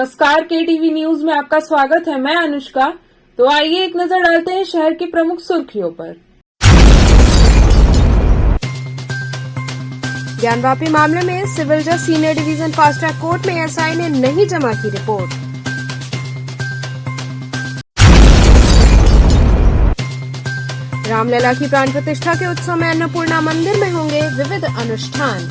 नमस्कार, KTV news में आपका स्वागत है। मैं अनुष्का। तो आइए एक नजर डालते हैं शहर की प्रमुख सुर्खियों पर। ज्ञानवापी मामले में सिविल जज senior division fast track court में एएसआई ने नहीं जमा की रिपोर्ट। रामलला की प्राण प्रतिष्ठा के उत्सव में अन्नपूर्णा मंदिर में होंगे विविध अनुष्ठान।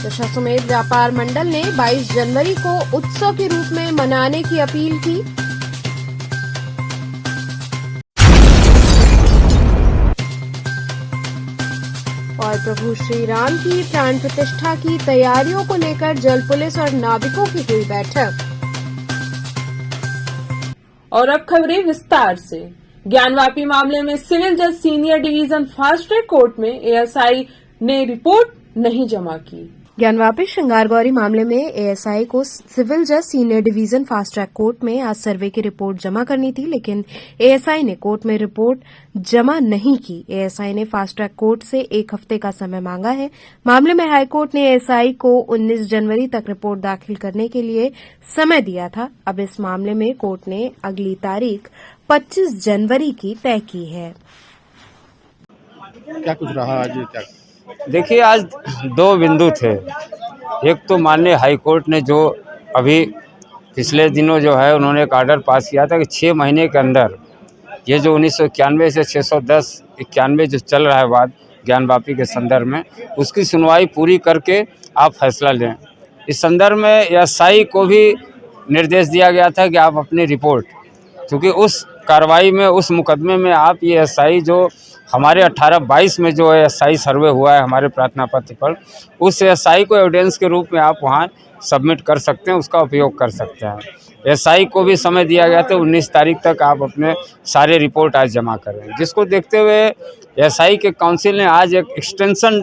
दशाश्वमेध व्यापार मंडल ने 22 जनवरी को उत्सव के रूप में मनाने की अपील की। और प्रभु श्री राम की प्राण प्रतिष्ठा की तैयारियों को लेकर जल पुलिस और नाविकों की हुई बैठक। और अब खबरें विस्तार से। ज्ञानवापी मामले में सिविल जज senior division fast track court में एएसआई ने रिपोर्ट नहीं जमा की। ज्ञानवापी श्रृंगारगौरी मामले में एएसआई को सिविल जज senior division fast track court में आज सर्वे की रिपोर्ट जमा करनी थी, लेकिन एएसआई ने कोर्ट में रिपोर्ट जमा नहीं की। एएसआई ने फास्ट ट्रैक कोर्ट से 1 हफ्ते का समय मांगा है। मामले में हाईकोर्ट ने एएसआई को 19 जनवरी तक रिपोर्ट दाखिल करने के लिए समय दिया था। अब इस मामले में कोर्ट ने अगली तारीख 25 जनवरी की तय की है। क्या कुछ रहा आज? क्या देखिए, आज 2 बिंदु थे। एक तो माननीय हाईकोर्ट ने जो अभी पिछले दिनों जो है उन्होंने एक आर्डर पास किया था कि 6 महीने के अंदर ये जो 1991 से 610-91 जो चल रहा है वाद ज्ञानवापी के संदर्भ में, उसकी सुनवाई पूरी करके आप फैसला लें। इस संदर्भ में एएसआई को भी निर्देश दिया गया था कि आप अपनी रिपोर्ट, क्योंकि उस कार्रवाई में, उस मुकदमे में आप ये एएसआई जो हमारे 18-22 में जो एएसआई सर्वे हुआ है हमारे प्रार्थना पत्र पर, उस एएसआई को एविडेंस के रूप में आप वहाँ सबमिट कर सकते हैं, उसका उपयोग कर सकते हैं। एएसआई को भी समय दिया गया था 19 तारीख तक आप अपने सारे रिपोर्ट आज जमा करें, जिसको देखते हुए एएसआई के काउंसिल ने आज एक एक्सटेंशन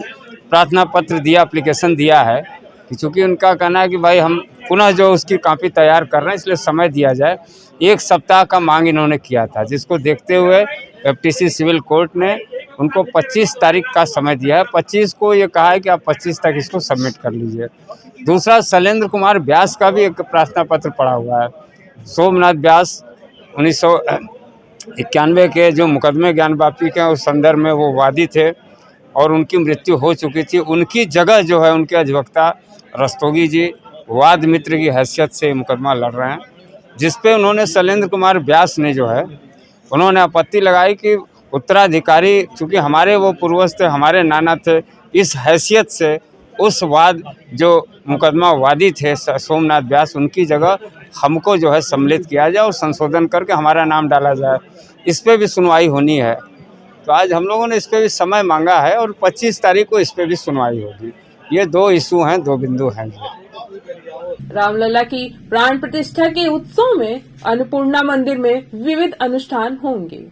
प्रार्थना पत्र दिया, एप्लीकेशन दिया है कि चूँकि उनका कहना है कि भाई हम पुनः जो उसकी कॉपी तैयार कर रहे हैं, इसलिए समय दिया जाए। 1 सप्ताह का मांग इन्होंने किया था, जिसको देखते हुए एफटीसी सिविल कोर्ट ने उनको 25 तारीख का समय दिया है। 25 को ये कहा है कि आप 25 तक इसको सबमिट कर लीजिए। दूसरा, शैलेंद्र कुमार व्यास का भी एक प्रार्थना पत्र पड़ा हुआ है। सोमनाथ व्यास 1991 के जो मुकदमे ज्ञानवापी के उस संदर्भ में वो वादी थे और उनकी मृत्यु हो चुकी थी। उनकी जगह जो है उनके अधिवक्ता रस्तोगी जी वाद मित्र की हैसियत से मुकदमा लड़ रहे हैं, जिसपे उन्होंने शैलेंद्र कुमार व्यास ने जो है उन्होंने आपत्ति लगाई कि उत्तराधिकारी, चूँकि हमारे वो पूर्वज थे, हमारे नाना थे, इस हैसियत से उस वाद जो मुकदमा वादी थे सोमनाथ व्यास, उनकी जगह हमको जो है सम्मिलित किया जाए और संशोधन करके हमारा नाम डाला जाए। इस पर भी सुनवाई होनी है। तो आज हम लोगों ने इस पर भी समय मांगा है और 25 तारीख को इस पर भी सुनवाई होगी। ये 2 इशू हैं, 2 बिंदु हैं। रामलला की प्राण प्रतिष्ठा के उत्सव में अन्नपूर्णा मंदिर में विविध अनुष्ठान होंगे।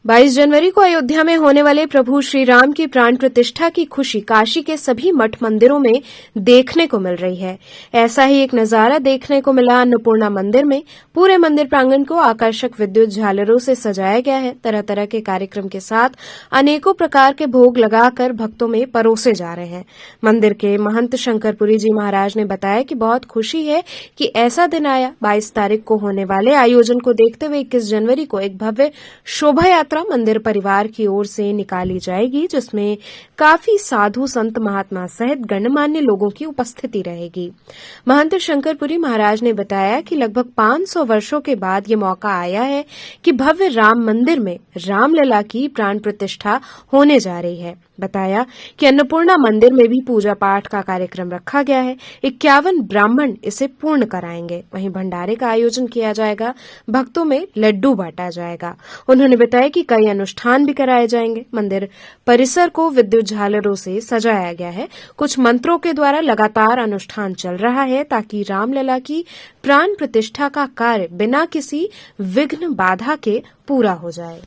22 जनवरी को अयोध्या में होने वाले प्रभु श्री राम की प्राण प्रतिष्ठा की खुशी काशी के सभी मठ मंदिरों में देखने को मिल रही है। ऐसा ही एक नजारा देखने को मिला अन्नपूर्णा मंदिर में। पूरे मंदिर प्रांगण को आकर्षक विद्युत झालरों से सजाया गया है। तरह तरह के कार्यक्रम के साथ अनेकों प्रकार के भोग लगाकर भक्तों में परोसे जा रहे हैं। मंदिर के महंत शंकरपुरी जी महाराज ने बताया कि बहुत खुशी है कि ऐसा दिन आया। 22 तारीख को होने वाले आयोजन को देखते हुए 21 जनवरी को एक भव्य शोभा यात्रा मंदिर परिवार की ओर से निकाली जाएगी, जिसमें काफी साधु संत महात्मा सहित गणमान्य लोगों की उपस्थिति रहेगी। महंत शंकरपुरी महाराज ने बताया कि लगभग 500 वर्षों के बाद ये मौका आया है कि भव्य राम मंदिर में रामलला की प्राण प्रतिष्ठा होने जा रही है। बताया कि अन्नपूर्णा मंदिर में भी पूजा पाठ का कार्यक्रम रखा गया है। 51 ब्राह्मण इसे पूर्ण कराएंगे। वहीं भंडारे का आयोजन किया जाएगा। भक्तों में लड्डू बांटा जाएगा। उन्होंने बताया कि कई अनुष्ठान भी कराए जाएंगे। मंदिर परिसर को विद्युत झालरों से सजाया गया है। कुछ मंत्रों के द्वारा लगातार अनुष्ठान चल रहा है ताकि रामलला की प्राण प्रतिष्ठा का कार्य बिना किसी विघ्न बाधा के पूरा हो जाए।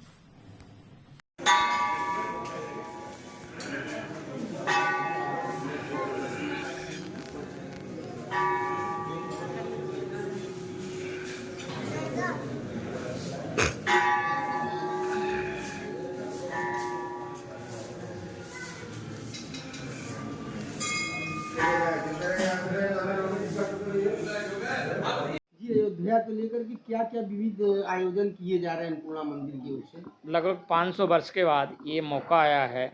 को लेकर कि क्या क्या विविध आयोजन किए जा रहे हैं अन्नपूर्णा मंदिर की ओर से? लगभग 500 वर्ष के बाद ये मौका आया है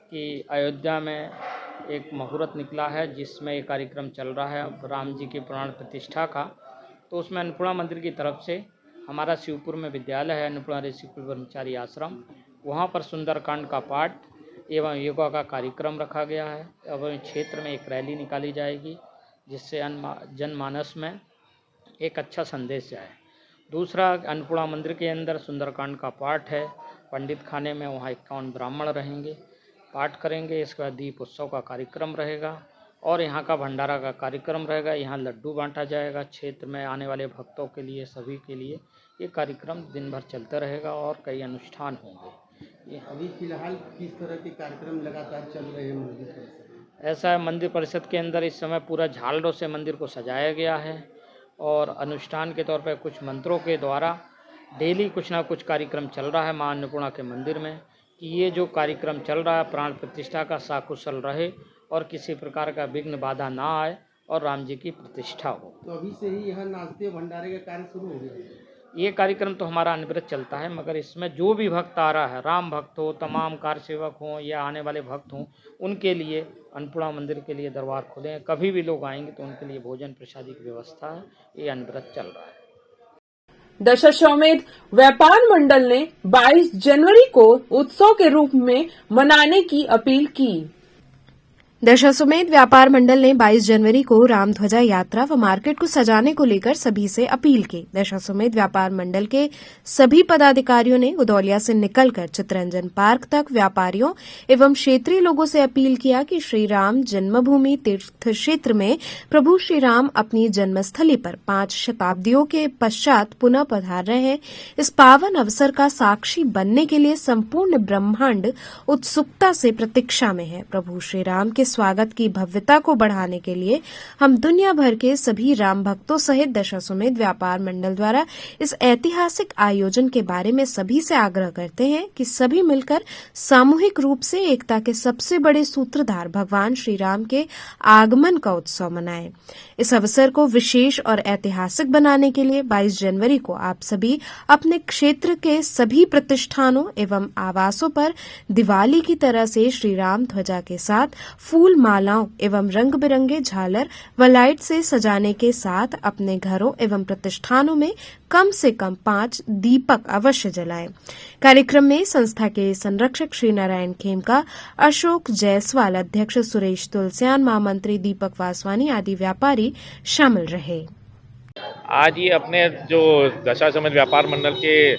कि अयोध्या में एक मुहूर्त निकला है जिसमें ये कार्यक्रम चल रहा है राम जी की प्राण प्रतिष्ठा का। तो उसमें अन्नपूर्णा मंदिर की तरफ से हमारा शिवपुर में विद्यालय है, अन्नपूर्णा ऋषि कुल ब्रह्मचारी आश्रम, वहाँ पर सुंदरकांड का पाठ एवं योगा का कार्यक्रम रखा गया है। एवं क्षेत्र में एक रैली निकाली जाएगी जिससे जनमानस में एक अच्छा संदेश जाए। दूसरा, अन्नपूर्णा मंदिर के अंदर सुंदरकांड का पाठ है, पंडित खाने में वहाँ 51 ब्राह्मण रहेंगे, पाठ करेंगे। इसके बाद दीप उत्सव का कार्यक्रम रहेगा और यहाँ का भंडारा का कार्यक्रम रहेगा। यहाँ लड्डू बांटा जाएगा। क्षेत्र में आने वाले भक्तों के लिए, सभी के लिए ये कार्यक्रम दिन भर चलता रहेगा और कई अनुष्ठान होंगे। ये अभी फिलहाल किस तरह के कार्यक्रम लगातार चल रहे हैं मंदिर परिसर में? ऐसा है, मंदिर परिषद के अंदर इस समय पूरा झालरों से मंदिर को सजाया गया है और अनुष्ठान के तौर पर कुछ मंत्रों के द्वारा डेली कुछ ना कुछ कार्यक्रम चल रहा है माँ अन्नपूर्णा के मंदिर में कि ये जो कार्यक्रम चल रहा है प्राण प्रतिष्ठा का साकुशल रहे और किसी प्रकार का विघ्न बाधा ना आए और राम जी की प्रतिष्ठा हो। तो अभी से ही यहाँ नाश्ते भंडारे का कार्य शुरू हो गया है? ये कार्यक्रम तो हमारा अनवरत चलता है, मगर इसमें जो भी भक्त आ रहा है, राम भक्त हो, तमाम कार सेवक हों या आने वाले भक्त हों, उनके लिए अन्नपूर्णा मंदिर के लिए दरबार खुले हैं। कभी भी लोग आएंगे तो उनके लिए भोजन प्रसादी की व्यवस्था है। ये अनवरत चल रहा है। दशाश्वमेध व्यापार मंडल ने 22 जनवरी को उत्सव के रूप में मनाने की अपील की। दशाश्वमेध व्यापार मंडल ने 22 जनवरी को रामध्वजा यात्रा व मार्केट को सजाने को लेकर सभी से अपील की। दशाश्वमेध व्यापार मंडल के सभी पदाधिकारियों ने गुदौलिया से निकलकर चित्तरंजन पार्क तक व्यापारियों एवं क्षेत्रीय लोगों से अपील किया कि श्री राम जन्मभूमि तीर्थ क्षेत्र में प्रभु श्री राम अपनी जन्मस्थली पर 5 शताब्दियों के पश्चात पुनः पधार रहे हैं। इस पावन अवसर का साक्षी बनने के लिए संपूर्ण ब्रह्मांड उत्सुकता से प्रतीक्षा में है। प्रभु श्री राम के स्वागत की भव्यता को बढ़ाने के लिए हम दुनिया भर के सभी राम भक्तों सहित दशाश्वमेध व्यापार मंडल द्वारा इस ऐतिहासिक आयोजन के बारे में सभी से आग्रह करते हैं कि सभी मिलकर सामूहिक रूप से एकता के सबसे बड़े सूत्रधार भगवान श्री राम के आगमन का उत्सव मनाएं। इस अवसर को विशेष और ऐतिहासिक बनाने के लिए 22 जनवरी को आप सभी अपने क्षेत्र के सभी प्रतिष्ठानों एवं आवासों पर दिवाली की तरह से श्री राम ध्वजा के साथ फूल मालाओं एवं रंग बिरंगे झालर व लाइट से सजाने के साथ अपने घरों एवं प्रतिष्ठानों में कम से कम 5 दीपक अवश्य जलाएं। कार्यक्रम में संस्था के संरक्षक श्री नारायण खेमका, अशोक जायसवाल, अध्यक्ष सुरेश तुलसियान, महामंत्री दीपक वासवानी आदि व्यापारी शामिल रहे। आज ये अपने जो दशाश्वमेध व्यापार मंडल के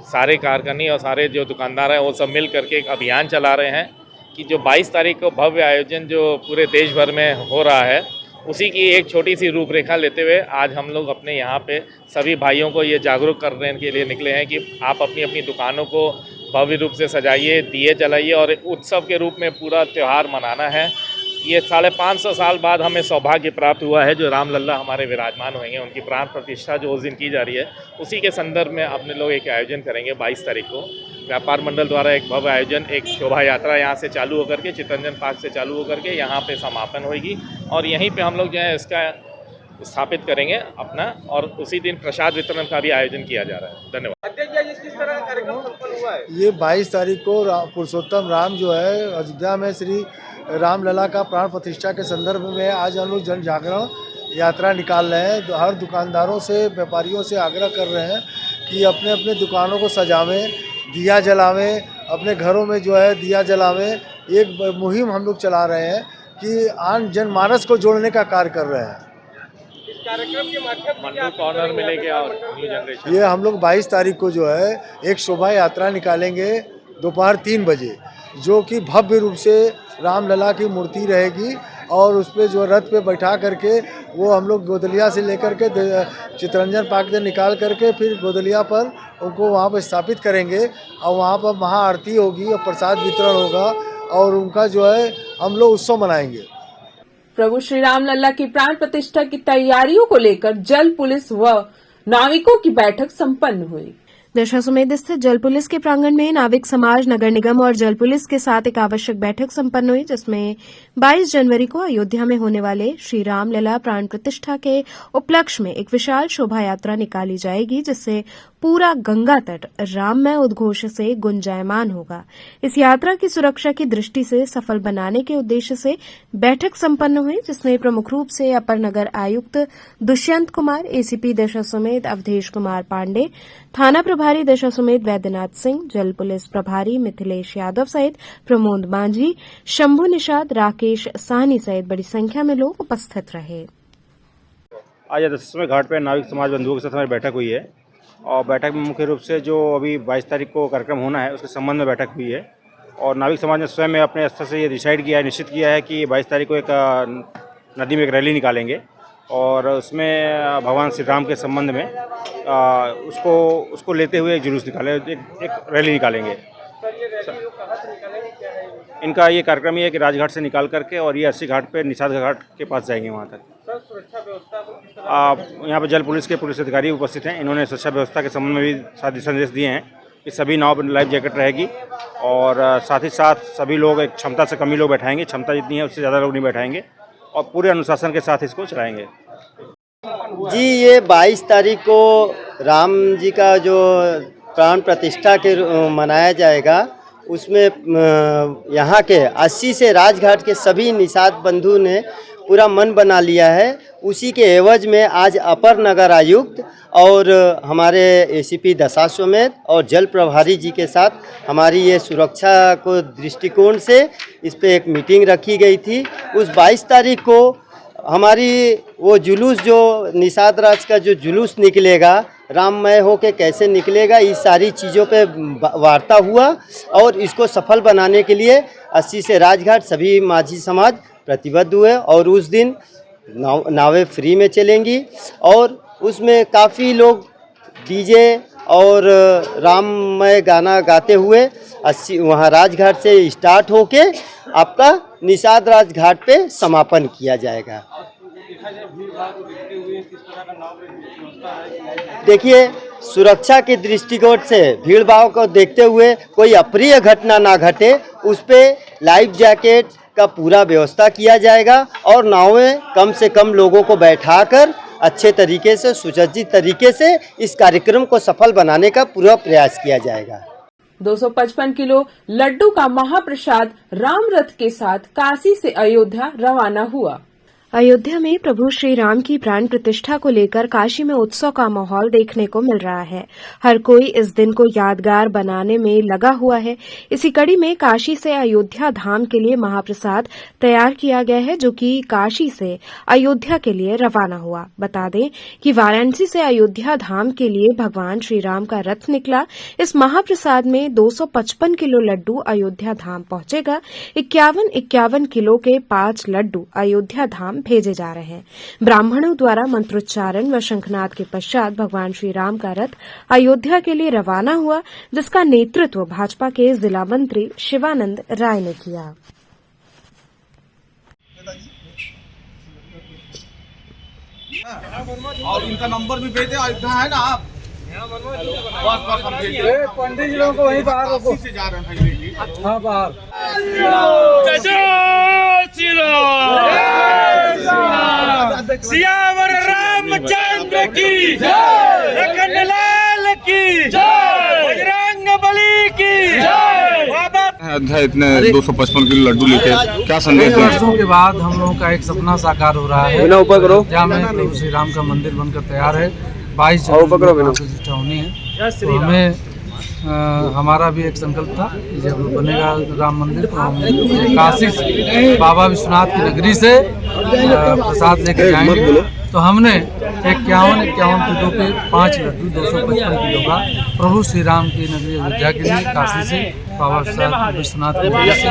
सारे कारखानी और सारे जो दुकानदार हैं वो सब मिल करके एक अभियान चला रहे हैं कि जो 22 तारीख को भव्य आयोजन जो पूरे देश भर में हो रहा है उसी की एक छोटी सी रूपरेखा लेते हुए आज हम लोग अपने यहाँ पे सभी भाइयों को ये जागरूक करने के लिए निकले हैं कि आप अपनी अपनी दुकानों को भव्य रूप से सजाइए, दिए जलाइए और उत्सव के रूप में पूरा त्यौहार मनाना है। ये 550 साल बाद हमें सौभाग्य प्राप्त हुआ है जो रामलल्ला हमारे विराजमान हुए हैं, उनकी प्राण प्रतिष्ठा जो उस दिन की जा रही है उसी के संदर्भ में अपने लोग एक आयोजन करेंगे। 22 तारीख को व्यापार मंडल द्वारा एक भव्य आयोजन, एक शोभा यात्रा यहाँ से चालू होकर के चित्तरंजन पार्क से चालू होकर के यहाँ पे समापन होगी और यहीं पे हम लोग जो है इसका स्थापित करेंगे अपना, और उसी दिन प्रसाद वितरण का भी आयोजन किया जा रहा है। धन्यवाद। किस तरह का कार्यक्रम संपन्न हुआ है? ये 22 तारीख को पुरुषोत्तम राम जो है अयोध्या में श्री रामलला का प्राण प्रतिष्ठा के संदर्भ में आज हम लोग जन जागरण यात्रा निकाल रहे हैं। हर दुकानदारों से, व्यापारियों से आग्रह कर रहे हैं कि अपने अपने दुकानों को सजावें, दिया जलावें, अपने घरों में जो है दिया जलावें। एक मुहिम हम लोग चला रहे हैं कि आम जनमानस को जोड़ने का कार्य कर रहे हैं। इस कार्यक्रम के माध्यम से मंडल कॉर्नर में लेके और न्यू जनरेशन, ये हम लोग 22 तारीख को जो है एक शोभा यात्रा निकालेंगे दोपहर 3 बजे, जो कि भव्य रूप से रामलला की मूर्ति रहेगी और उस पर जो रथ पे बैठा करके वो हम लोग गोदलिया से लेकर के चित्तरंजन पार्क से निकाल करके फिर गोदलिया पर उनको वहाँ पर स्थापित करेंगे और वहाँ पर महाआरती होगी और प्रसाद वितरण होगा और उनका जो है हम लोग उत्सव मनाएंगे। प्रभु श्री राम लल्ला की प्राण प्रतिष्ठा की तैयारियों को लेकर जल पुलिस व नाविकों की बैठक संपन्न हुई। दशाश्वमेध स्थित जल पुलिस के प्रांगण में नाविक समाज, नगर निगम और जल पुलिस के साथ एक आवश्यक बैठक संपन्न हुई, जिसमें 22 जनवरी को अयोध्या में होने वाले श्री रामलला प्राण प्रतिष्ठा के उपलक्ष्य में एक विशाल शोभा यात्रा निकाली जाएगी, जिससे पूरा गंगा तट राममय उद्घोष से गुंजायमान होगा। इस यात्रा की सुरक्षा की दृष्टि से सफल बनाने के उद्देश्य से बैठक संपन्न हुई, जिसमें प्रमुख रूप से अपर नगर आयुक्त दुष्यंत कुमार, एसीपी दशाश्वमेध अवधेश कुमार पांडे, थाना प्रभारी दशाश्वमेध वैद्यनाथ सिंह, जल पुलिस प्रभारी मिथिलेश यादव सहित प्रमोद मांझी, शंभू निषाद, राकेश साहनी सहित बड़ी संख्या में लोग उपस्थित रहे। आज दशाश्वमेध घाट पर नाविक समाज बंधुओं के साथ हमारी बैठक हुई है और बैठक में मुख्य रूप से जो अभी 22 तारीख को कार्यक्रम होना है उसके संबंध में बैठक हुई है। और नाविक समाज ने स्वयं अपने स्तर से ये डिसाइड किया है, निश्चित किया है कि 22 तारीख को एक नदी में एक रैली निकालेंगे और उसमें भगवान श्री राम के संबंध में उसको लेते हुए एक जुलूस निकाले, एक रैली निकालेंगे। इनका ये कार्यक्रम ये है कि राजघाट से निकाल करके और ये 80 घाट पे निषाद घाट के पास जाएंगे वहाँ तक। यहाँ पर जल पुलिस के पुलिस अधिकारी उपस्थित हैं। इन्होंने सुरक्षा व्यवस्था के संबंध में भी साथ संदेश दिए हैं कि सभी नाव पर लाइफ जैकेट रहेगी और साथ ही साथ सभी लोग एक क्षमता से कम ही लोग बैठाएंगे, क्षमता जितनी है उससे ज़्यादा लोग नहीं बैठाएंगे और पूरे अनुशासन के साथ इसको चलाएंगे। जी, ये 22 तारीख को राम जी का जो प्राण प्रतिष्ठा के मनाया जाएगा, उसमें यहाँ के 80 से राजघाट के सभी निषाद बंधु ने पूरा मन बना लिया है। उसी के एवज में आज अपर नगर आयुक्त और हमारे एसीपी दशाश्वमेध और जल प्रभारी जी के साथ हमारी ये सुरक्षा को दृष्टिकोण से इस पे एक मीटिंग रखी गई थी। उस 22 तारीख को हमारी वो जुलूस जो निषाद राज का जो जुलूस निकलेगा, राममय हो के कैसे निकलेगा, इस सारी चीज़ों पे वार्ता हुआ और इसको सफल बनाने के लिए 80 से राजघाट सभी माझी समाज प्रतिबद्ध हुए और उस दिन नावें फ्री में चलेंगी और उसमें काफ़ी लोग डीजे और राममय गाना गाते हुए 80 वहाँ राजघाट से स्टार्ट होके आपका निषाद राज घाट पे समापन किया जाएगा। देखिए, सुरक्षा के दृष्टिकोण से भीड़ भाव को देखते हुए कोई अप्रिय घटना ना घटे, उस पे लाइफ जैकेट का पूरा व्यवस्था किया जाएगा और नावें कम से कम लोगों को बैठाकर अच्छे तरीके से सुसज्जित तरीके से इस कार्यक्रम को सफल बनाने का पूरा प्रयास किया जाएगा। 255 किलो लड्डू का महाप्रसाद राम रथ के साथ काशी से अयोध्या रवाना हुआ। अयोध्या में प्रभु श्री राम की प्राण प्रतिष्ठा को लेकर काशी में उत्सव का माहौल देखने को मिल रहा है। हर कोई इस दिन को यादगार बनाने में लगा हुआ है। इसी कड़ी में काशी से अयोध्या धाम के लिए महाप्रसाद तैयार किया गया है, जो कि काशी से अयोध्या के लिए रवाना हुआ। बता दें कि वाराणसी से अयोध्या धाम के लिए भगवान श्री राम का रथ निकला। इस महाप्रसाद में 255 किलो लड्डू अयोध्या धाम पहुंचेगा। 51 किलो के 5 लड्डू अयोध्या धाम भेजे जा रहे हैं। ब्राह्मणों द्वारा मंत्रोच्चारण व शंखनाद के पश्चात भगवान श्री राम का रथ अयोध्या के लिए रवाना हुआ, जिसका नेतृत्व भाजपा के जिला मंत्री शिवानंद राय ने किया। और इनका नंबर भी भेजे, अयोध्या है ना आप? बस हम पंडित जी लोगों को वहीं बाहर रोको से जा रहे हैं। हाँ, बाहर। सियावर रामचंद्र की जय, लखनलाल की जय, बजरंगबली की जय। अयोध्या इतने 255 किलो लड्डू लेके क्या संदेश है? वर्षों के बाद हम लोगों का एक सपना साकार हो रहा है। अयोध्या में प्रभु श्री राम का मंदिर बनकर तैयार है। 22 जनवरी को प्रतिष्ठा होनी है। तो हमें हमारा भी एक संकल्प था, जब बनेगा राम मंदिर तो हम काशी से बाबा विश्वनाथ की नगरी से प्रसाद लेकर जाएंगे। तो हमने 51 किलो के 5 लड्डू 255 किलो का प्रभु श्री राम की नगरी अयोध्या के लिए काशी से बाबा विश्वनाथ की नगरी से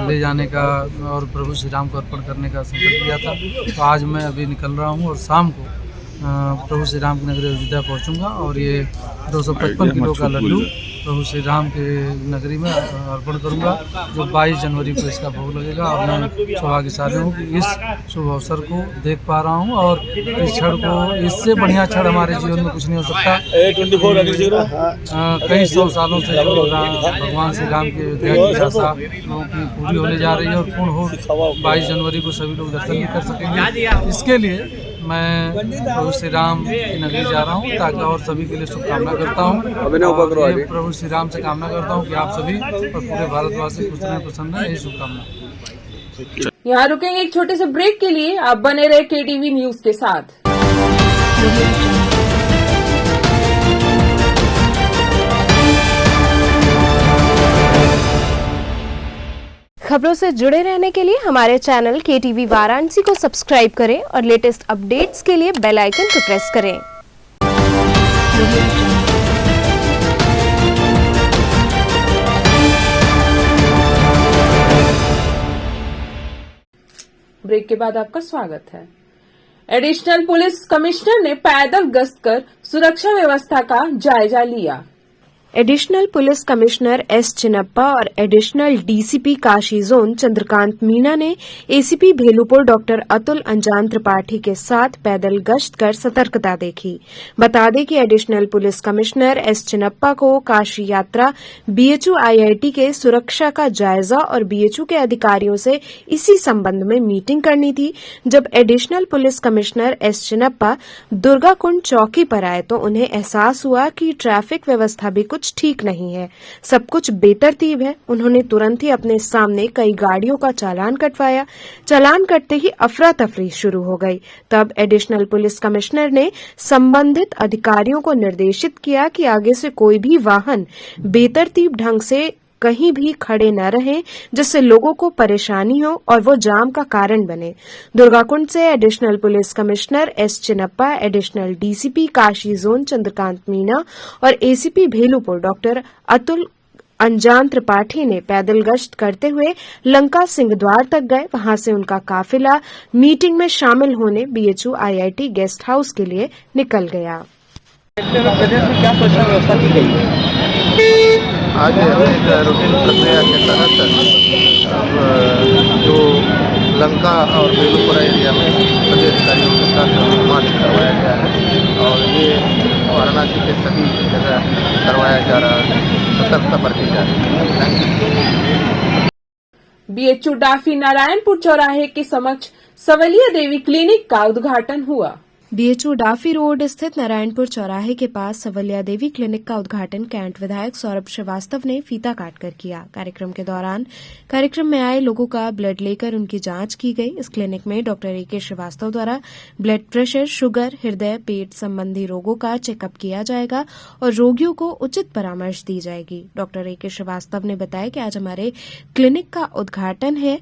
ले जाने का और प्रभु श्री राम को अर्पण करने का संकल्प लिया था। तो आज मैं अभी निकल रहा हूँ और शाम को प्रभु श्री राम की नगरी अयोध्या पहुंचूंगा और ये 255 किलो का लड्डू प्रभु श्री राम के नगरी में अर्पण करूंगा, जो 22 जनवरी को इसका भोग लगेगा। और मैं सौभाग्यशाली हूँ कि इस शुभ अवसर को देख पा रहा हूँ और इस क्षण को, इससे बढ़िया क्षण हमारे जीवन में कुछ नहीं हो सकता। कई 100 सालों से जो भगवान श्री राम के अयोध्या की आशा लोगों की पूरी होने जा रही है और पूर्ण हो 22 जनवरी को सभी लोग दर्शन भी कर सकेंगे। इसके लिए मैं प्रभु श्री राम की नगरी जा रहा हूँ ताकि और सभी के लिए शुभकामना करता हूँ। प्रभु श्री राम से कामना करता हूँ कि आप सभी और पूरे भारतवासी खुश रहें, प्रसन्न रहें, यही शुभकामना। यहाँ रुकेंगे एक छोटे से ब्रेक के लिए, आप बने रहे केटीवी न्यूज के साथ। खबरों से जुड़े रहने के लिए हमारे चैनल केटीवी वाराणसी को सब्सक्राइब करें और लेटेस्ट अपडेट्स के लिए बेल आइकन को प्रेस करें। ब्रेक के बाद आपका स्वागत है। एडिशनल पुलिस कमिश्नर ने पैदल गश्त कर सुरक्षा व्यवस्था का जायजा लिया। Additional police commissioner S Chinnappa और additional DCP Kashi zone Chandrakant Meena ने एसीपी भेलुपुर डॉक्टर अतुल अंजान त्रिपाठी के साथ पैदल गश्त कर सतर्कता देखी। बता दें कि additional police commissioner S Chinnappa को काशी यात्रा बीएचयू आईआईटी के सुरक्षा का जायजा और बीएचयू के अधिकारियों से इसी संबंध में मीटिंग करनी थी। जब additional police commissioner S Chinnappa Durgakund चौकी पर आए तो उन्हें एहसास हुआ कि ट्रैफिक व्यवस्था भी कुछ ठीक नहीं है, सब कुछ बेतरतीब है। उन्होंने तुरंत ही अपने सामने कई गाड़ियों का चालान कटवाया। चालान कटते ही अफरा तफरी शुरू हो गई। तब एडिशनल पुलिस कमिश्नर ने संबंधित अधिकारियों को निर्देशित किया कि आगे से कोई भी वाहन बेतरतीब ढंग से कहीं भी खड़े न रहें, जिससे लोगों को परेशानी हो और वो जाम का कारण बने। दुर्गाकुंड से additional police commissioner S Chinnappa, additional DCP Kashi zone Chandrakant Meena और एसीपी भेलुपुर डॉक्टर अतुल अंजान त्रिपाठी ने पैदल गश्त करते हुए लंका सिंह द्वार तक गए। वहां से उनका काफिला मीटिंग में शामिल होने बीएचयू आईआईटी गेस्ट हाउस के लिए निकल गया। प्रदेश में क्या सुरक्षा व्यवस्था की गई है? आज एक रूटीन प्रक्रिया के तहत अब जो लंका और बेलूपुर एरिया में सभी अधिकारियों के साथ मार्च करवाया गया है और ये वाराणसी के सभी जगह करवाया जा रहा है, सतर्कता बरती जा रही है। बीएचयू डाफी नारायणपुर चौराहे के समक्ष सवलिया देवी क्लिनिक का उद्घाटन हुआ। बीएचयू डाफी रोड स्थित नारायणपुर चौराहे के पास सवलिया देवी क्लिनिक का उद्घाटन कैंट विधायक सौरभ श्रीवास्तव ने फीता काटकर किया। कार्यक्रम के दौरान कार्यक्रम में आए लोगों का ब्लड लेकर उनकी जांच की गई। इस क्लिनिक में डॉक्टर ए.के. श्रीवास्तव द्वारा ब्लड प्रेशर, शुगर, हृदय, पेट संबंधी रोगों का चेकअप किया जाएगा और रोगियों को उचित परामर्श दी जाएगी। Doctor A K. श्रीवास्तव ने बताया कि आज हमारे क्लिनिक का उद्घाटन है।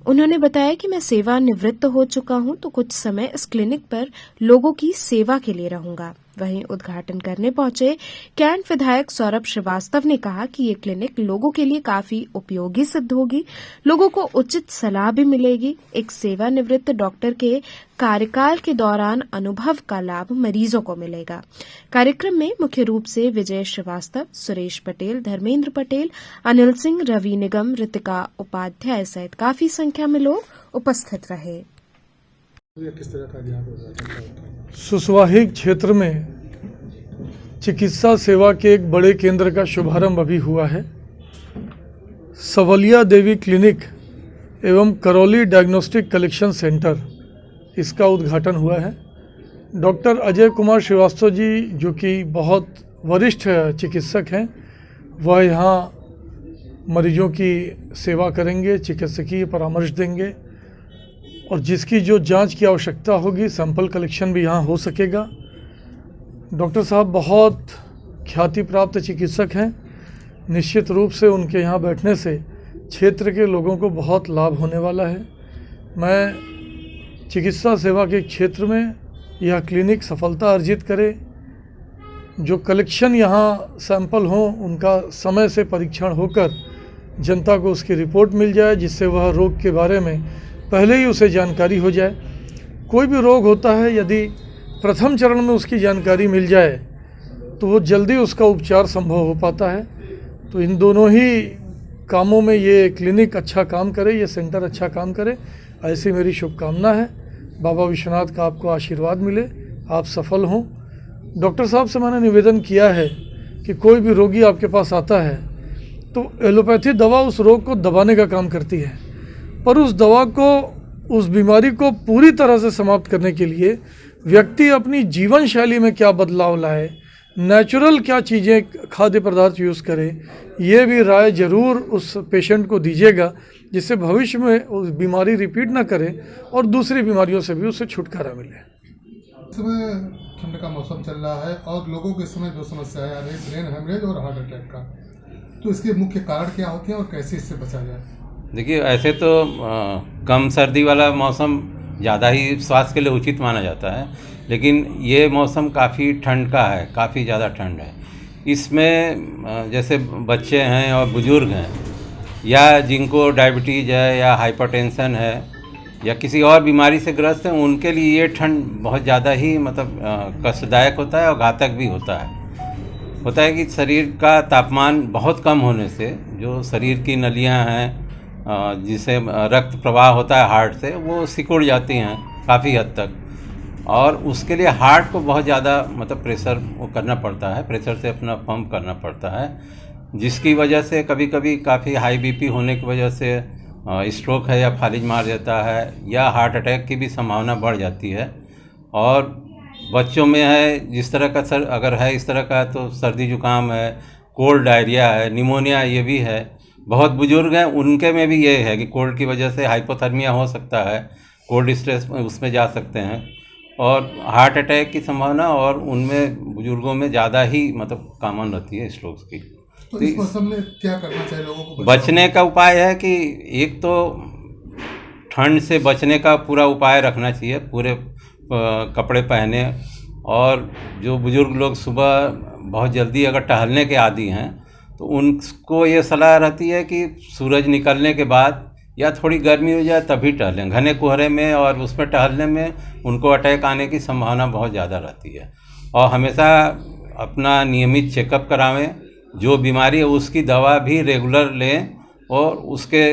उन्होंने बताया कि मैं सेवानिवृत्त हो चुका हूं तो कुछ समय इस क्लिनिक पर लोगों की सेवा के लिए रहूंगा। वहीं उद्घाटन करने पहुंचे कैंट विधायक सौरभ श्रीवास्तव ने कहा कि ये क्लिनिक लोगों के लिए काफी उपयोगी सिद्ध होगी, लोगों को उचित सलाह भी मिलेगी। एक सेवानिवृत्त डॉक्टर के कार्यकाल के दौरान अनुभव का लाभ मरीजों को मिलेगा। कार्यक्रम में मुख्य रूप से विजय श्रीवास्तव, सुरेश पटेल, धर्मेंद्र पटेल, अनिल सिंह, रवि निगम, ऋतिका उपाध्याय सहित काफी संख्या में लोग उपस्थित रहे। सुस्वाही क्षेत्र में चिकित्सा सेवा के एक बड़े केंद्र का शुभारंभ अभी हुआ है। सवलिया देवी क्लिनिक एवं करौली डायग्नोस्टिक कलेक्शन सेंटर, इसका उद्घाटन हुआ है। डॉक्टर अजय कुमार श्रीवास्तव जी, जो कि बहुत वरिष्ठ चिकित्सक हैं, वह यहाँ मरीजों की सेवा करेंगे, चिकित्सकीय परामर्श देंगे और जिसकी जो जांच की आवश्यकता होगी सैंपल कलेक्शन भी यहाँ हो सकेगा। डॉक्टर साहब बहुत ख्याति प्राप्त चिकित्सक हैं। निश्चित रूप से उनके यहाँ बैठने से क्षेत्र के लोगों को बहुत लाभ होने वाला है। मैं चिकित्सा सेवा के क्षेत्र में यह क्लिनिक सफलता अर्जित करे, जो कलेक्शन यहाँ सैंपल हों उनका समय से परीक्षण होकर जनता को उसकी रिपोर्ट मिल जाए, जिससे वह रोग के बारे में पहले ही उसे जानकारी हो जाए। कोई भी रोग होता है, यदि प्रथम चरण में उसकी जानकारी मिल जाए तो वो जल्दी उसका उपचार संभव हो पाता है। तो इन दोनों ही कामों में ये क्लिनिक अच्छा काम करे, ये सेंटर अच्छा काम करे, ऐसी मेरी शुभकामना है। बाबा विश्वनाथ का आपको आशीर्वाद मिले, आप सफल हों। डॉक्टर साहब से मैंने निवेदन किया है कि कोई भी रोगी आपके पास आता है तो एलोपैथी दवा उस रोग को दबाने का काम करती है, पर उस दवा को, उस बीमारी को पूरी तरह से समाप्त करने के लिए व्यक्ति अपनी जीवन शैली में क्या बदलाव लाए, नेचुरल क्या चीज़ें, खाद्य पदार्थ यूज़ करे, ये भी राय ज़रूर उस पेशेंट को दीजिएगा, जिससे भविष्य में उस बीमारी रिपीट ना करे और दूसरी बीमारियों से भी उसे छुटकारा मिले। इस समय ठंड का मौसम चल रहा है और लोगों के इस समय दो समस्याएं आ रही हैं, ब्रेन हेमरेज और हार्ट अटैक का। तो इसके मुख्य कारण क्या होते हैं और कैसे इससे बचा जाए? देखिए, ऐसे तो कम सर्दी वाला मौसम ज़्यादा ही स्वास्थ्य के लिए उचित माना जाता है, लेकिन ये मौसम काफ़ी ठंड का है, काफ़ी ज़्यादा ठंड है। इसमें जैसे बच्चे हैं और बुज़ुर्ग हैं या जिनको डायबिटीज़ है या हाइपरटेंशन है या किसी और बीमारी से ग्रस्त हैं, उनके लिए ये ठंड बहुत ज़्यादा ही मतलब कष्टदायक होता है और घातक भी होता है कि शरीर का तापमान बहुत कम होने से जो शरीर की नलियां हैं, जिसे रक्त प्रवाह होता है हार्ट से, वो सिकुड़ जाती हैं काफ़ी हद तक, और उसके लिए हार्ट को बहुत ज़्यादा मतलब प्रेशर वो करना पड़ता है, प्रेशर से अपना पंप करना पड़ता है, जिसकी वजह से कभी कभी काफ़ी हाई बीपी होने की वजह से स्ट्रोक है या फालिज मार देता है या हार्ट अटैक की भी संभावना बढ़ जाती है। और बच्चों में है जिस तरह का अगर है इस तरह का, तो सर्दी जुकाम है, कोल्ड डायरिया है, निमोनिया ये भी है। बहुत बुजुर्ग हैं उनके में भी ये है कि कोल्ड की वजह से हाइपोथर्मिया हो सकता है, कोल्ड स्ट्रेस उसमें जा सकते हैं, और हार्ट अटैक की संभावना और उनमें बुजुर्गों में ज़्यादा ही मतलब कॉमन रहती है स्ट्रोक्स की। तो इस मौसम में क्या करना चाहिए लोगों को? बचने का उपाय है कि एक तो ठंड से बचने का पूरा उपाय रखना चाहिए, पूरे कपड़े पहने, और जो बुजुर्ग लोग सुबह बहुत जल्दी अगर टहलने के आदी हैं तो उनको ये सलाह रहती है कि सूरज निकलने के बाद या थोड़ी गर्मी हो जाए तभी टहलें। घने कोहरे में और उसमें टहलने में उनको अटैक आने की संभावना बहुत ज़्यादा रहती है। और हमेशा अपना नियमित चेकअप करावें, जो बीमारी है उसकी दवा भी रेगुलर लें, और उसके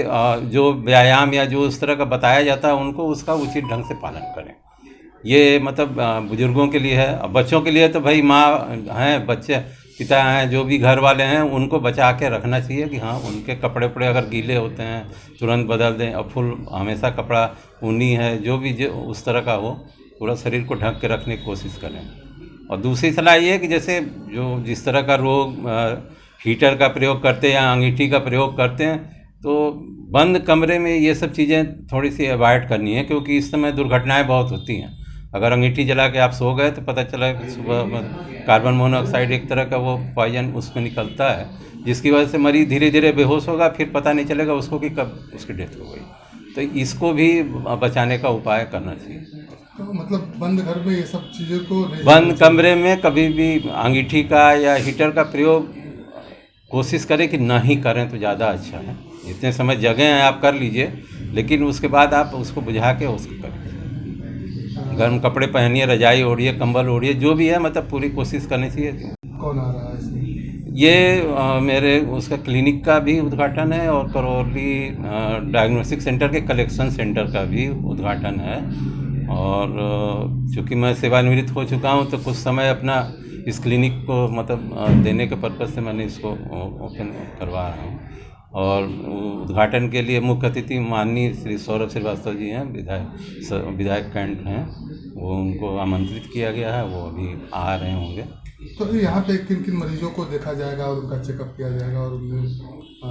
जो व्यायाम या जो उस तरह का बताया जाता है उनको उसका उचित ढंग से पालन करें। ये मतलब बुजुर्गों के लिए है। अब बच्चों के लिए तो भाई माँ हैं, बच्चे पिता हैं, जो भी घर वाले हैं उनको बचा के रखना चाहिए कि हाँ उनके कपड़े वपड़े अगर गीले होते हैं तुरंत बदल दें, और फुल हमेशा कपड़ा ऊनी है जो भी जो उस तरह का हो, पूरा शरीर को ढक के रखने की कोशिश करें। और दूसरी सलाह ये है कि जैसे जो जिस तरह का रोग हीटर का प्रयोग करते हैं या अंगीठी का प्रयोग करते हैं, तो बंद कमरे में ये सब चीज़ें थोड़ी सी अवॉइड करनी है, क्योंकि इस समय दुर्घटनाएं बहुत होती हैं। अगर अंगीठी जला के आप सो गए तो पता चला कि सुबह कार्बन मोनोऑक्साइड एक तरह का वो पॉइजन उसमें निकलता है, जिसकी वजह से मरीज धीरे धीरे बेहोश होगा, फिर पता नहीं चलेगा उसको कि कब उसकी डेथ हो गई। तो इसको भी बचाने का उपाय करना चाहिए। तो मतलब बंद घर में ये सब चीज़ों को बंद कमरे में कभी भी अंगीठी का या हीटर का प्रयोग कोशिश करें कि ना ही करें तो ज़्यादा अच्छा है। जितने समय जगह हैं आप कर लीजिए, लेकिन उसके बाद आप उसको बुझा के उसको करिए। गर्म कपड़े पहनिए, रजाई ओढ़िए, कंबल ओढ़िए, जो भी है मतलब पूरी कोशिश करनी चाहिए। कौन आ रहा है इसमें? ये मेरे उसका क्लिनिक का भी उद्घाटन है और करौली डायग्नोस्टिक सेंटर के कलेक्शन सेंटर का भी उद्घाटन है। और चूँकि मैं सेवानिवृत्त हो चुका हूँ तो कुछ समय अपना इस क्लिनिक को मतलब देने के पर्पज़ से मैंने इसको ओपन करवा रहा हूँ। और उद्घाटन के लिए मुख्य अतिथि माननीय श्री सौरभ श्रीवास्तव जी हैं, विधायक कैंट हैं, वो उनको आमंत्रित किया गया है, वो अभी आ रहे होंगे। तो यहाँ पे किन किन मरीजों को देखा जाएगा और उनका चेकअप किया जाएगा और उन्हें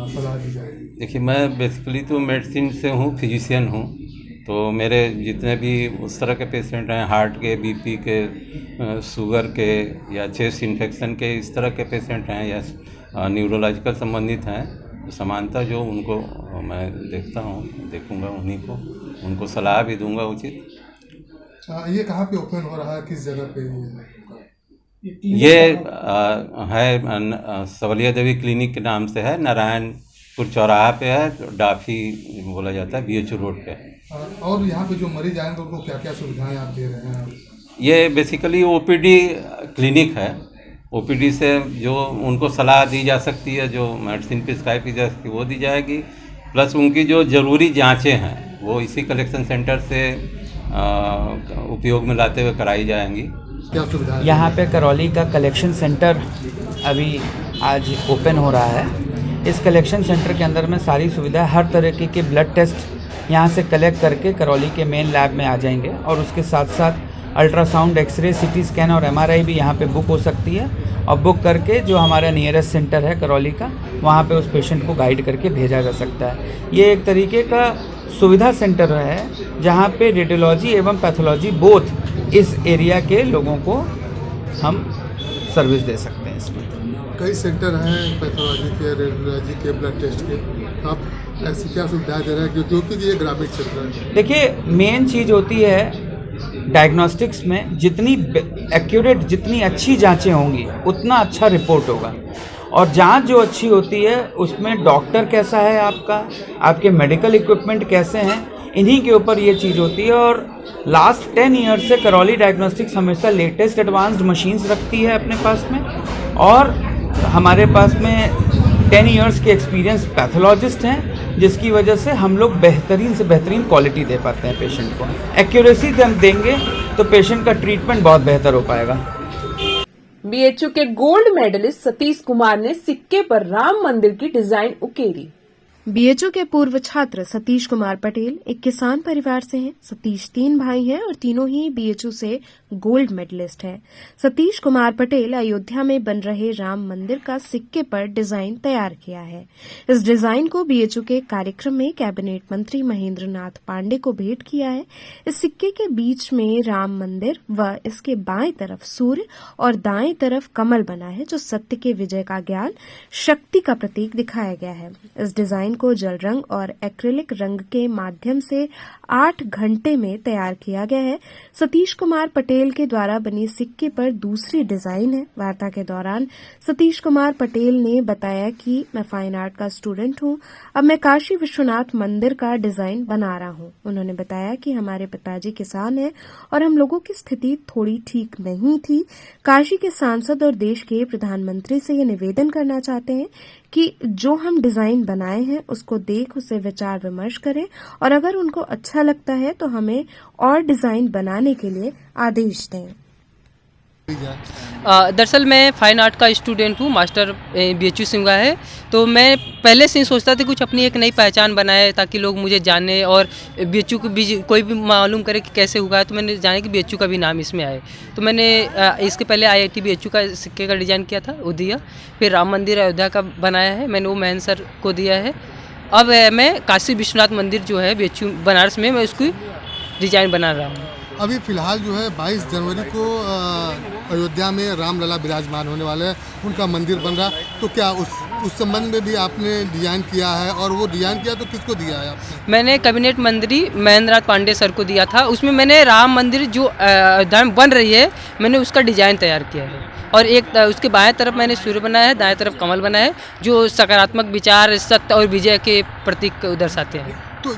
सलाह दी जाएगी? देखिए, मैं बेसिकली तो मेडिसिन से हूँ, फिजिशियन हूँ, तो मेरे जितने भी उस तरह के पेशेंट हैं, हार्ट के, बीपी के, शुगर के या चेस्ट इन्फेक्शन के, इस तरह के पेशेंट हैं या न्यूरोलॉजिकल संबंधित हैं, समानता जो उनको मैं देखूंगा उन्हीं को, उनको सलाह भी दूंगा उचित। ये कहाँ पे ओपन हो रहा है, किस जगह पे? ये है सवलिया देवी क्लिनिक के नाम से है, नारायणपुर चौराहा पे है, डाफी बोला जाता है, BHU रोड पे। और यहाँ पे जो मरीज आएंगे उनको क्या क्या सुविधाएं आप दे रहे हैं? ये बेसिकली ओपीडी क्लिनिक है। ओपीडी से जो उनको सलाह दी जा सकती है, जो मेडिसिन प्रिस्क्राइब की जा सकती है वो दी जाएगी, प्लस उनकी जो ज़रूरी जांचें हैं वो इसी कलेक्शन सेंटर से उपयोग में लाते हुए कराई जाएंगी। क्या सुविधा है? यहाँ पे करौली का कलेक्शन सेंटर अभी आज ओपन हो रहा है। इस कलेक्शन सेंटर के अंदर में सारी सुविधा, हर तरीके के ब्लड टेस्ट यहाँ से कलेक्ट करके करौली के मेन लैब में आ जाएंगे और उसके साथ साथ अल्ट्रासाउंड, एक्सरे, सीटी स्कैन और एमआरआई भी यहाँ पे बुक हो सकती है और बुक करके जो हमारा नियरेस्ट सेंटर है करौली का, वहाँ पे उस पेशेंट को गाइड करके भेजा जा सकता है। ये एक तरीके का सुविधा सेंटर है जहाँ पे रेडियोलॉजी एवं पैथोलॉजी बोथ इस एरिया के लोगों को हम सर्विस दे सकते हैं। इसमें कई सेंटर हैं पैथोलॉजी के, रेडियोलॉजी के, ब्लड टेस्ट के, आप ऐसी क्या सुविधाएं दे रहे हैं क्योंकि ये ग्रामीण क्षेत्र है? देखिए, मेन चीज़ होती है डायग्नोस्टिक्स में जितनी एक्यूरेट, जितनी अच्छी जांचें होंगी उतना अच्छा रिपोर्ट होगा। और जांच जो अच्छी होती है उसमें डॉक्टर कैसा है आपका, आपके मेडिकल इक्विपमेंट कैसे हैं, इन्हीं के ऊपर ये चीज़ होती है। और लास्ट 10 ईयर्स से करौली डायग्नोस्टिक्स हमेशा लेटेस्ट एडवांस्ड मशीन्स रखती है अपने पास में, और हमारे पास में 10 ईयर्स के एक्सपीरियंस पैथोलॉजिस्ट हैं, जिसकी वजह से हम लोग बेहतरीन से बेहतरीन क्वालिटी दे पाते हैं पेशेंट को। एक्यूरेसी हम देंगे तो पेशेंट का ट्रीटमेंट बहुत बेहतर हो पाएगा। बीएचयू के गोल्ड मेडलिस्ट सतीश कुमार ने सिक्के पर राम मंदिर की डिजाइन उकेरी। बीएचयू के पूर्व छात्र सतीश कुमार पटेल एक किसान परिवार से हैं। सतीश 3 भाई हैं और तीनों ही बीएचयू से गोल्ड मेडलिस्ट हैं। सतीश कुमार पटेल अयोध्या में बन रहे राम मंदिर का सिक्के पर डिजाइन तैयार किया है। इस डिजाइन को बीएचयू के कार्यक्रम में कैबिनेट मंत्री महेंद्र नाथ पांडे को भेंट किया है। इस सिक्के के बीच में राम मंदिर व इसके बाएं तरफ सूर्य और दाएं तरफ कमल बना है, जो सत्य के विजय का ज्ञान, शक्ति का प्रतीक दिखाया गया है। इस डिजाइन को जल रंग और एक्रिलिक रंग के माध्यम से 8 घंटे में तैयार किया गया है। सतीश कुमार पटेल के द्वारा बनी सिक्के पर दूसरी डिजाइन है। वार्ता के दौरान सतीश कुमार पटेल ने बताया कि मैं फाइन आर्ट का स्टूडेंट हूं, अब मैं काशी विश्वनाथ मंदिर का डिजाइन बना रहा हूं। उन्होंने बताया कि हमारे पिताजी किसान हैं और हम लोगों की स्थिति थोड़ी ठीक नहीं थी। काशी के सांसद और देश के प्रधानमंत्री से ये निवेदन करना चाहते हैं कि जो हम डिजाइन बनाए हैं उसको देख उसे विचार विमर्श करें और अगर उनको अच्छा लगता है तो हमें और डिजाइन बनाने के लिए आदेश दें। दरअसल मैं फाइन आर्ट का स्टूडेंट हूँ, मास्टर बीएचयू सिमगा है। तो मैं पहले से ही सोचता था कुछ अपनी एक नई पहचान बनाए ताकि लोग मुझे जाने और बीएचयू को भी कोई भी मालूम करे कि कैसे हुआ है। तो मैंने जाने कि बीएचयू का भी नाम इसमें आए। तो मैंने इसके पहले आईआईटी बीएचयू का सिक्के का डिज़ाइन किया था, वो दिया। फिर राम मंदिर अयोध्या का बनाया है, मैंने वो महन सर को दिया है। अब मैं काशी विश्वनाथ मंदिर जो है बीएचयू बनारस में, मैं उसकी डिज़ाइन बना रहा हूँ। अभी फिलहाल जो है 22 जनवरी को अयोध्या में रामलला विराजमान होने वाले हैं, उनका मंदिर बन रहा, तो क्या उस संबंध में भी आपने डिजाइन किया है? और वो डिजाइन किया तो किसको दिया है आपने? मैंने कैबिनेट मंत्री महेंद्र नाथ पांडे सर को दिया था। उसमें मैंने राम मंदिर जो अयोध्या में बन रही है, मैंने उसका डिजाइन तैयार किया है। और एक उसके बाएं तरफ मैंने सूर्य बनाया है, दाएं तरफ कमल बनाया है, जो सकारात्मक विचार, सत्य और विजय के प्रतीक दर्शाते हैं। तो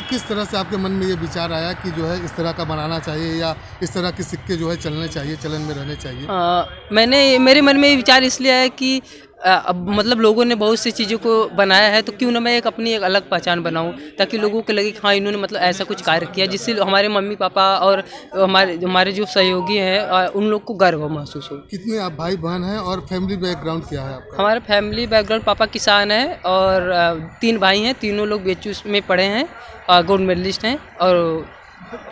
किस तरह से आपके मन में ये विचार आया कि जो है इस तरह का बनाना चाहिए या इस तरह के सिक्के जो है चलने चाहिए, चलन में रहने चाहिए? मेरे मन में ये विचार इसलिए आया कि अब मतलब लोगों ने बहुत सी चीज़ों को बनाया है, तो क्यों ना मैं अपनी एक अलग पहचान बनाऊं, ताकि लोगों को लगे कि हाँ इन्होंने मतलब ऐसा कुछ कार्य किया जिससे हमारे मम्मी पापा और हमारे जो सहयोगी हैं उन लोग को गर्व महसूस हो। कितने आप भाई बहन हैं और फैमिली बैकग्राउंड क्या है आपका? हमारा फैमिली बैकग्राउंड, पापा किसान है और 3 भाई हैं, तीनों लोग बीएचयू में पढ़े हैं, गोल्ड मेडलिस्ट हैं। और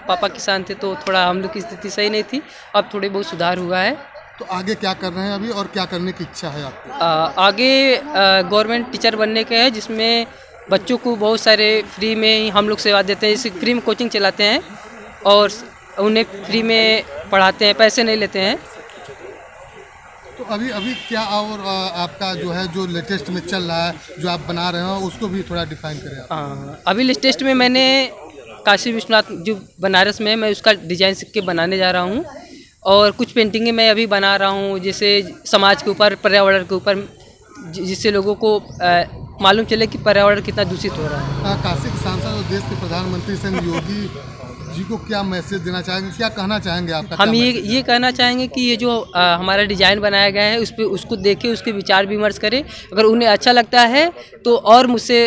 पापा किसान थे तो थोड़ा हम लोग की स्थिति सही नहीं थी, अब थोड़ी बहुत सुधार हुआ है। तो आगे क्या कर रहे हैं अभी और क्या करने की इच्छा है आपको? आगे गवर्नमेंट टीचर बनने के है, जिसमें बच्चों को बहुत सारे फ्री में ही हम लोग सेवा देते हैं। जैसे फ्री में कोचिंग चलाते हैं और उन्हें फ्री में पढ़ाते हैं, पैसे नहीं लेते हैं। तो अभी क्या और आपका जो है जो लेटेस्ट में चल रहा है, जो आप बना रहे हो, उसको भी थोड़ा डिफाइन करें। अभी लेटेस्ट में मैंने काशी विश्वनाथ जो बनारस में, मैं उसका डिजाइन सिक्के बनाने जा रहा हूँ। और कुछ पेंटिंगें मैं अभी बना रहा हूँ, जैसे समाज के ऊपर, पर्यावरण के ऊपर, जिससे लोगों को मालूम चले कि पर्यावरण कितना दूषित हो रहा है। काशी के सांसद और देश के प्रधानमंत्री से योगी जी को क्या मैसेज देना चाहेंगे, क्या कहना चाहेंगे आपका? हम ये कहना चाहेंगे कि ये जो हमारा डिज़ाइन बनाया गया है उस पर उसको देखें, उसके विचार विमर्श करें। अगर उन्हें अच्छा लगता है तो और मुझसे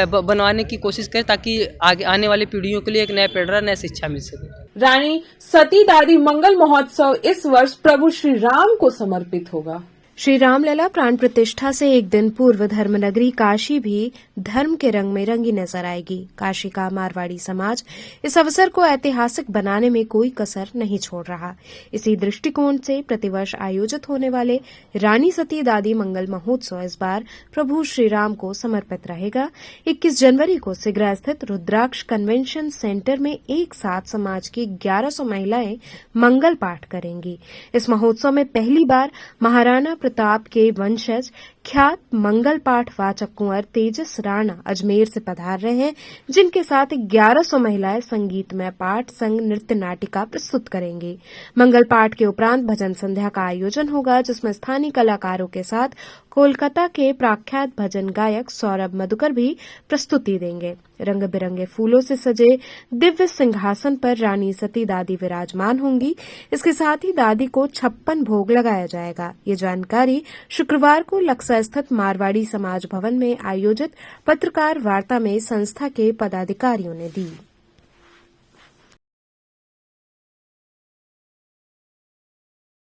बनवाने की कोशिश करें, ताकि आगे आने वाली पीढ़ियों के लिए एक नया प्रेरणा, नया शिक्षा मिल सके। रानी सती दादी मंगल महोत्सव इस वर्ष प्रभु श्री राम को समर्पित होगा। श्री रामलला प्राण प्रतिष्ठा से एक दिन पूर्व धर्मनगरी काशी भी धर्म के रंग में रंगी नजर आएगी। काशी का मारवाड़ी समाज इस अवसर को ऐतिहासिक बनाने में कोई कसर नहीं छोड़ रहा। इसी दृष्टिकोण से प्रतिवर्ष आयोजित होने वाले रानी सती दादी मंगल महोत्सव इस बार प्रभु श्री राम को समर्पित रहेगा। 21 जनवरी को सिगरा स्थित रुद्राक्ष कन्वेंशन सेंटर में एक साथ समाज की 1100 महिलाएं मंगल पाठ करेंगी। इस महोत्सव में पहली बार महाराणा प्रताप के वंशज ख्यात मंगल पाठ वाचक कुंवर तेजस राणा अजमेर से पधार रहे हैं, जिनके साथ 1100 महिलाएं संगीतमय पाठ संग नृत्य नाटिका प्रस्तुत करेंगी। मंगल पाठ के उपरांत भजन संध्या का आयोजन होगा, जिसमें स्थानीय कलाकारों के साथ कोलकाता के प्रख्यात भजन गायक सौरभ मधुकर भी प्रस्तुति देंगे। रंग बिरंगे फूलों से सजे दिव्य सिंहासन पर रानी सती दादी विराजमान होंगी। इसके साथ ही दादी को 56 भोग लगाया जाएगा। ये जानकारी शुक्रवार को लक्सा स्थित मारवाड़ी समाज भवन में आयोजित पत्रकार वार्ता में संस्था के पदाधिकारियों ने दी।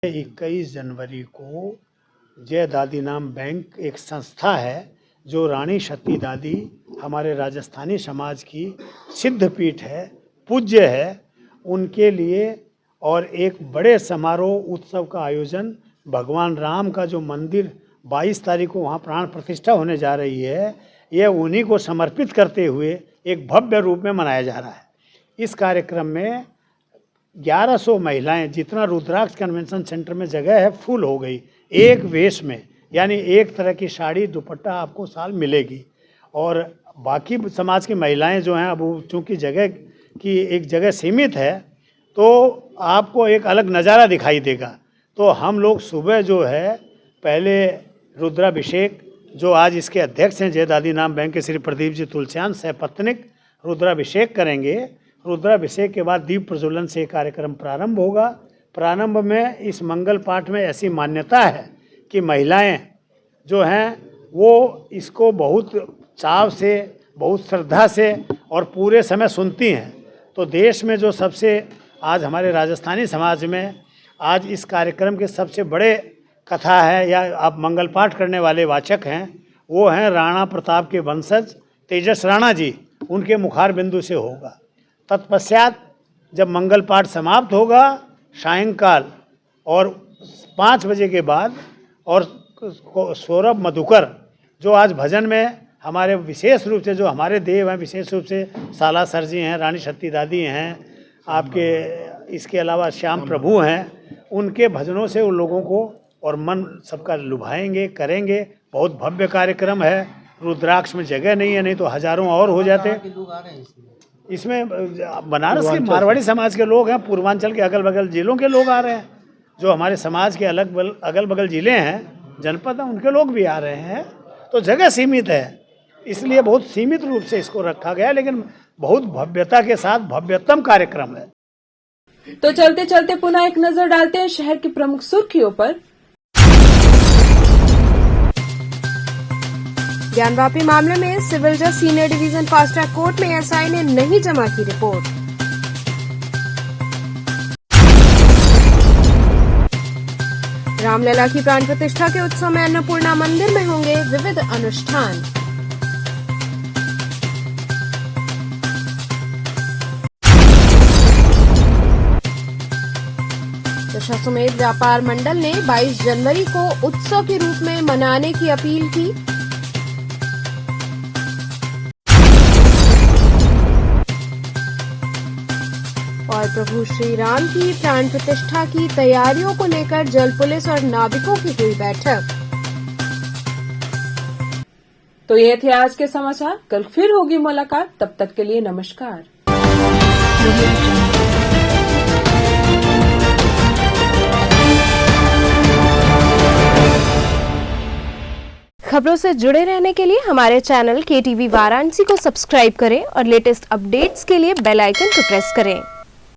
21 जनवरी को जय दादी नाम बैंक एक संस्था है जो रानी सती दादी हमारे राजस्थानी समाज की सिद्ध पीठ है, पूज्य है, उनके लिए और एक बड़े समारोह उत्सव का आयोजन भगवान राम का जो मंदिर 22 तारीख को वहाँ प्राण प्रतिष्ठा होने जा रही है, यह उन्हीं को समर्पित करते हुए एक भव्य रूप में मनाया जा रहा है। इस कार्यक्रम में 1100 महिलाएं, जितना रुद्राक्ष कन्वेंशन सेंटर में जगह है फुल हो गई, एक वेश में, यानी एक तरह की साड़ी दुपट्टा आपको साल मिलेगी। और बाकी समाज की महिलाएं जो हैं, अब चूँकि जगह की एक जगह सीमित है तो आपको एक अलग नज़ारा दिखाई देगा। तो हम लोग सुबह जो है पहले रुद्राभिषेक, जो आज इसके अध्यक्ष हैं जय दादी नाम बैंक के श्री प्रदीप जी तुलसियान सपत्निक, रुद्राभिषेक करेंगे। रुद्राभिषेक के बाद दीप प्रज्वलन से कार्यक्रम प्रारंभ होगा। प्रारंभ में इस मंगल पाठ में ऐसी मान्यता है कि महिलाएं जो हैं वो इसको बहुत चाव से, बहुत श्रद्धा से और पूरे समय सुनती हैं। तो देश में जो सबसे आज हमारे राजस्थानी समाज में आज इस कार्यक्रम के सबसे बड़े कथा है या आप मंगल पाठ करने वाले वाचक हैं, वो हैं राणा प्रताप के वंशज तेजस राणा जी, उनके मुखार बिंदु से होगा। तत्पश्चात जब मंगल पाठ समाप्त होगा सायंकाल और 5 बजे के बाद, और सौरभ मधुकर जो आज भजन में हमारे विशेष रूप से जो हमारे देव हैं, विशेष रूप से साला सर जी हैं, रानी सती दादी हैं, आपके इसके अलावा श्याम प्रभु हैं, उनके भजनों से उन लोगों को और मन सबका लुभाएंगे, करेंगे। बहुत भव्य कार्यक्रम है। रुद्राक्ष में जगह नहीं है, नहीं तो हजारों और हो जाते। इसमें बनारस के मारवाड़ी समाज के लोग हैं, पूर्वांचल के अगल बगल जिलों के लोग आ रहे हैं, जो हमारे समाज के अगल बगल जिले हैं, जनपद हैं, उनके लोग भी आ रहे हैं। तो जगह सीमित है, इसलिए बहुत सीमित रूप से इसको रखा गया, लेकिन बहुत भव्यता के साथ भव्यतम कार्यक्रम है। तो चलते चलते पुनः एक नजर डालते हैं शहर की प्रमुख सुर्खियों पर। ज्ञानवापी मामले में सिविल जज senior division fast track court में एसआई ने नहीं जमा की रिपोर्ट। रामलला की प्राण प्रतिष्ठा के उत्सव में अन्नपूर्णा मंदिर में होंगे विविध अनुष्ठान। दशाश्वमेध व्यापार मंडल ने 22 जनवरी को उत्सव के रूप में मनाने की अपील की। और प्रभु श्री राम की प्राण प्रतिष्ठा की तैयारियों को लेकर जल पुलिस और नाविकों की हुई बैठक। तो ये थे आज के समाचार। कल फिर होगी मुलाकात, तब तक के लिए नमस्कार। खबरों से जुड़े रहने के लिए हमारे चैनल KTV वाराणसी को सब्सक्राइब करें और लेटेस्ट अपडेट्स के लिए बेल आइकन को प्रेस करें।